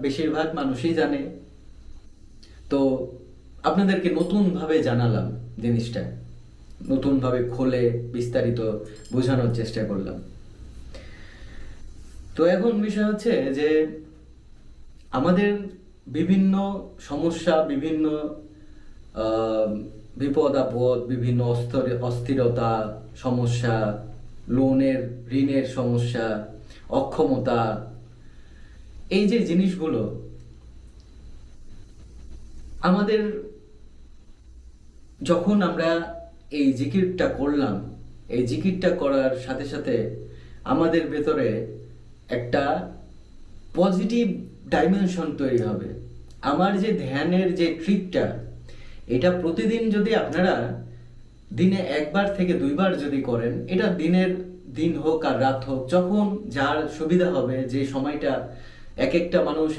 বেশিরভাগ মানুষই জানে। তো আপনাদেরকে নতুনভাবে জানালাম জিনিসটা, নতুনভাবে খুলে বিস্তারিত বোঝানোর চেষ্টা করলাম। তো এখন বিষয় হচ্ছে যে আমাদের বিভিন্ন সমস্যা, বিভিন্ন আহ, বিপদ আপদ, বিভিন্ন অস্থিরতা, সমস্যা, লোনের ঋণের সমস্যা, অক্ষমতা, এই যে জিনিসগুলো আমাদের, যখন আমরা এই জিকিরটা করলাম, এই জিকিরটা করার সাথে সাথে আমাদের ভেতরে একটা পজিটিভ ডাইমেনশন তৈরি হবে। আমার যে ধ্যানের যে ট্রিকটা, এটা প্রতিদিন যদি আপনারা দিনে একবার থেকে দুইবার যদি করেন, এটা দিনের দিন হোক আর রাত হোক, যখন যার সুবিধা হবে, যে সময়টা এক একটা মানুষ